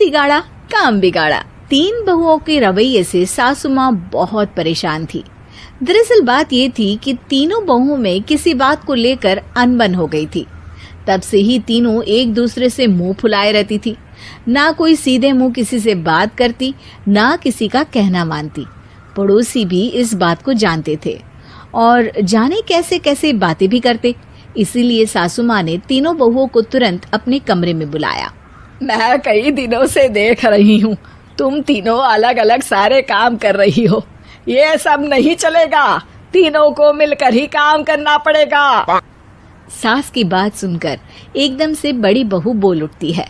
बिगाड़ा काम बिगाड़ा। 3 बहुओं के रवैये से सासू माँ बहुत परेशान थी। दरअसल बात ये थी कि तीनों बहुओं में किसी बात को लेकर अनबन हो गई थी। तब से ही तीनों एक दूसरे से मुंह फुलाए रहती थी। ना कोई सीधे मुंह किसी से बात करती, ना किसी का कहना मानती। पड़ोसी भी इस बात को जानते थे और जाने कैसे कैसे बातें भी करते। इसीलिए सासू माँ ने तीनों बहुओं को तुरंत अपने कमरे में बुलाया। मैं कई दिनों से देख रही हूँ, तुम तीनों अलग अलग सारे काम कर रही हो। ये सब नहीं चलेगा, तीनों को मिलकर ही काम करना पड़ेगा। सास की बात सुनकर एकदम से बड़ी बहू बोल उठती है।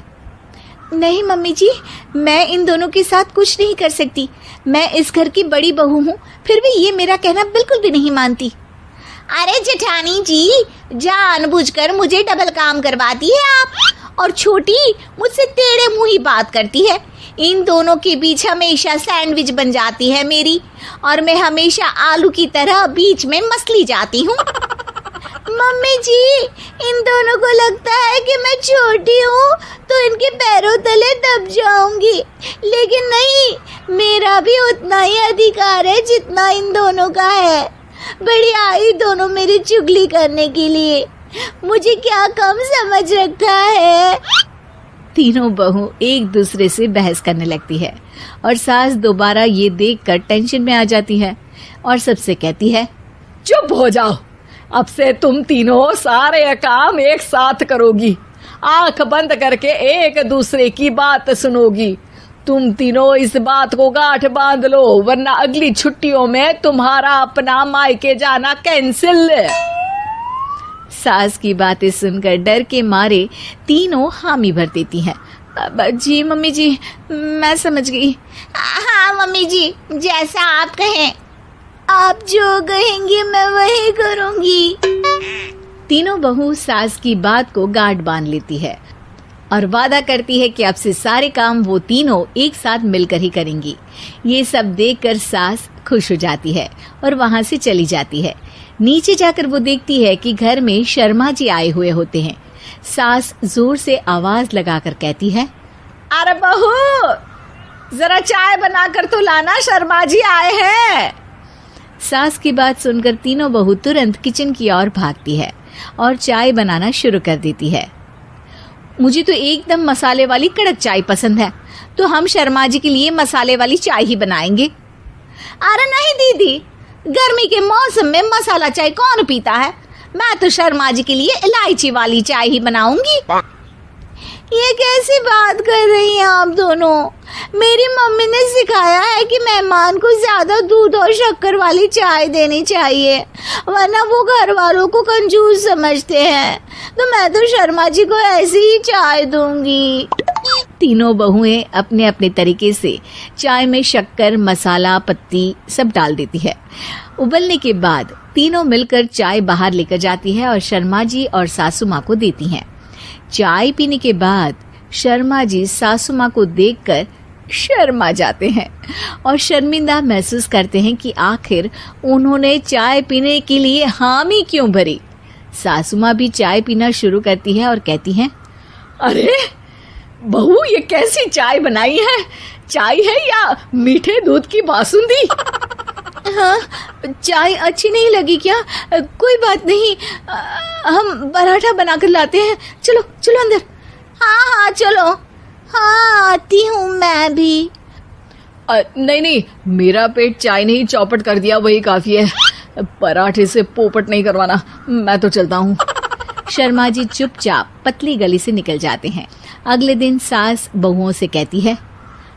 नहीं मम्मी जी, मैं इन दोनों के साथ कुछ नहीं कर सकती। मैं इस घर की बड़ी बहू हूँ, फिर भी ये मेरा कहना बिल्कुल भी नहीं मानती। अरे जेठानी जी, जानबूझकर मुझे डबल काम करवाती है आप। और छोटी मुझसे टेढ़े मुंह ही बात करती है। इन दोनों के बीच हमेशा सैंडविच बन जाती है मेरी, और मैं हमेशा आलू की तरह बीच में मसली जाती हूँ। मम्मी जी, इन दोनों को लगता है कि मैं छोटी हूँ तो इनके पैरों तले दब जाऊंगी, लेकिन नहीं, मेरा भी उतना ही अधिकार है जितना इन दोनों का है। बड़ी आई दोनों मेरी चुगली करने के लिए, मुझे क्या कम समझ रखा है। तीनों बहू एक दूसरे से बहस करने लगती है और सास दोबारा ये देखकर टेंशन में आ जाती है और सबसे कहती है, चुप हो जाओ, अब से तुम तीनों सारे काम एक साथ करोगी, आंख बंद करके एक दूसरे की बात सुनोगी। तुम तीनों इस बात को गांठ बांध लो, वरना अगली छुट्टियों में तुम्हारा अपना मायके जाना कैंसिल। सास की बातें सुनकर डर के मारे तीनों हामी भर देती हैं। जी मम्मी जी, मैं समझ गई। हाँ मम्मी जी, जैसा आप कहें। आप जो कहेंगी मैं वही करूंगी। तीनों बहू सास की बात को गांठ बांध लेती है और वादा करती है कि अब से सारे काम वो तीनों एक साथ मिलकर ही करेंगी। ये सब देखकर सास खुश हो जाती है और वहां से चली जाती है। नीचे जाकर वो देखती है कि घर में शर्मा जी आए हुए होते हैं। सास जोर से आवाज लगाकर कहती है, अरे बहू, जरा चाय बनाकर तो लाना, शर्मा जी आए हैं। सास की बात सुनकर तीनों बहू तुरंत किचन की ओर भागती है और चाय बनाना शुरू कर देती है। मुझे तो एकदम मसाले वाली कड़क चाय पसंद है, तो हम शर्मा जी के लिए मसाले वाली चाय ही बनाएंगे। अरे नहीं दीदी, गर्मी के मौसम में मसाला चाय कौन पीता है? मैं तो शर्मा जी के लिए इलायची वाली चाय ही बनाऊंगी। ये कैसी बात कर रही हैं आप दोनों? मेरी मम्मी ने सिखाया है कि मेहमान को ज्यादा दूध और शक्कर वाली चाय देनी चाहिए, वरना वो घर वालों को कंजूस समझते हैं। तो मैं तो शर्मा जी को ऐसी ही चाय दूंगी। तीनों बहुएं अपने अपने तरीके से चाय में शक्कर, मसाला, पत्ती सब डाल देती है। उबलने के बाद तीनों मिलकर चाय बाहर लेकर जाती है और शर्मा जी और सासू माँ को देती हैं। चाय पीने के बाद शर्मा जी सासू माँ को देखकर शर्मा जाते हैं और शर्मिंदा महसूस करते हैं कि आखिर उन्होंने चाय पीने के लिए हामी क्यों भरी। सासू माँ भी चाय पीना शुरू करती है और कहती हैं, अरे बहू, ये कैसी चाय बनाई है? चाय है या मीठे दूध की बासुंदी? हाँ, चाय अच्छी नहीं लगी क्या? कोई बात नहीं, हम पराठा बनाकर लाते हैं। चलो चलो अंदर। हाँ चलो। हाँ, आती हूँ मैं भी। नहीं, मेरा पेट चाय ने ही चौपट कर दिया, वही काफी है। पराठे से पोपट नहीं करवाना, मैं तो चलता हूँ। शर्मा जी चुपचाप पतली गली से निकल जाते हैं। अगले दिन सास बहुओं से कहती है,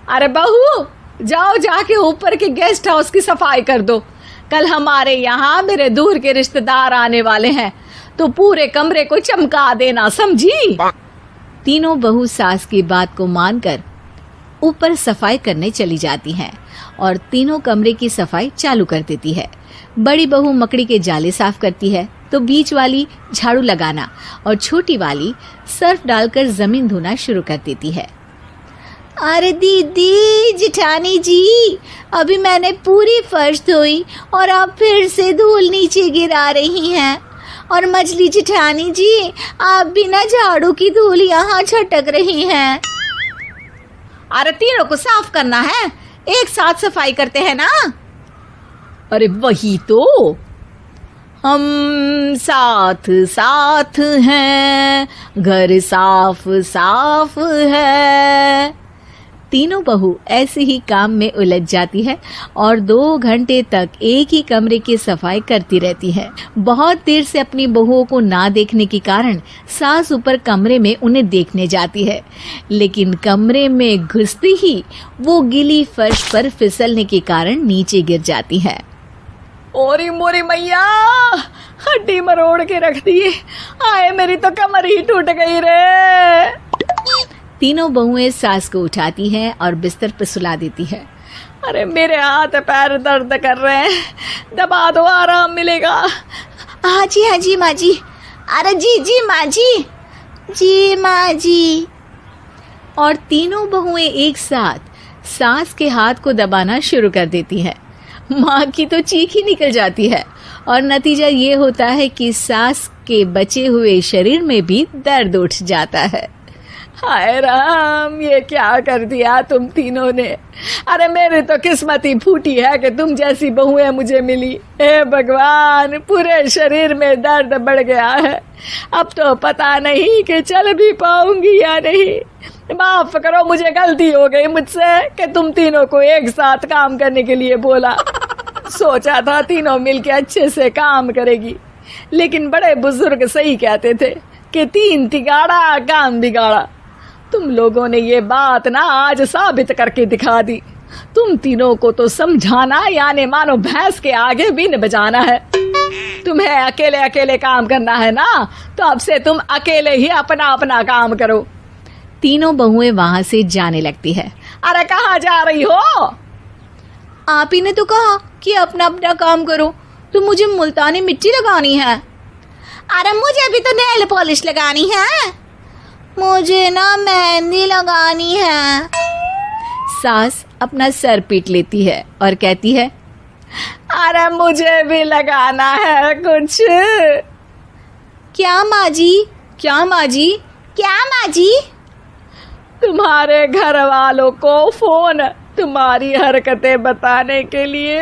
अरे बहू, जाओ जाके ऊपर के गेस्ट हाउस की सफाई कर दो। कल हमारे यहाँ मेरे दूर के रिश्तेदार आने वाले हैं, तो पूरे कमरे को चमका देना, समझी? तीनों बहू सास की बात को मानकर ऊपर सफाई करने चली जाती हैं और तीनों कमरे की सफाई चालू कर देती है। बड़ी बहू मकड़ी के जाले साफ करती है, तो बीच वाली झाड़ू लगाना और छोटी वाली सर्फ डालकर जमीन धोना शुरू कर देती है। अरे दीदी, जेठानी जी, अभी मैंने पूरी फर्श धोई और आप फिर से धूल नीचे गिरा रही हैं। और मछली जेठानी जी, आप बिना झाड़ू की धूल यहाँ छटक रही हैं। अरे तीनों को साफ करना है, एक साथ सफाई करते हैं ना। अरे वही तो, हम साथ साथ हैं, घर साफ साफ है। तीनों बहू ऐसे ही काम में उलझ जाती है और 2 घंटे तक एक ही कमरे की सफाई करती रहती है। बहुत देर से अपनी बहुओं को ना देखने के कारण सास ऊपर कमरे में उन्हें देखने जाती है, लेकिन कमरे में घुसती ही वो गीली फर्श पर फिसलने के कारण नीचे गिर जाती है। ओरी मोरी मैया, हड्डी मरोड़ के रख दी। आए मेरी तो कमर ही टूट गई रे। तीनों बहुएं सास को उठाती हैं और बिस्तर पर सुला देती है। अरे मेरे हाथ पैर दर्द कर रहे हैं, दबा दो आराम मिलेगा। हाँ जी माँ जी। अरे जी माँ जी माँ जी। और तीनों बहुएं एक साथ सास के हाथ को दबाना शुरू कर देती है। माँ की तो चीख ही निकल जाती है और नतीजा ये होता है कि सास के बचे हुए शरीर में भी दर्द उठ जाता है। हाय राम, ये क्या कर दिया तुम तीनों ने। अरे मेरी तो किस्मत ही फूटी है कि तुम जैसी बहुएं मुझे मिली। हे भगवान, पूरे शरीर में दर्द बढ़ गया है। अब तो पता नहीं कि चल भी पाऊंगी या नहीं। माफ करो, मुझे गलती हो गई मुझसे कि तुम तीनों को एक साथ काम करने के लिए बोला। सोचा था तीनों मिलके अच्छे से काम करेगी, लेकिन बड़े बुजुर्ग सही कहते थे कि 3 तिगाड़ा काम बिगाड़ा। तुम लोगों ने ये बात ना आज साबित करके दिखा दी। तुम तीनों को तो समझाना यानी मानो भैंस के आगे बीन बजाना है। तुम्हें अकेले अकेले काम करना है ना, तो अब से तुम अकेले ही अपना अपना काम करो। तीनों बहुएं वहां से जाने लगती है। अरे कहाँ जा रही हो? आप ही ने तो कहा कि अपना अपना काम तो मुझे मुल्तानी मिट्टी लगानी है। अरे मुझे भी तो नेल पॉलिश लगानी है, मुझे ना मेहंदी लगानी है। सास अपना सर पीट लेती है और कहती है, अरे मुझे भी लगाना है कुछ। क्या माँ जी? क्या माँ जी? क्या माँ जी? तुम्हारे घर वालों को फोन तुम्हारी हरकतें बताने के लिए।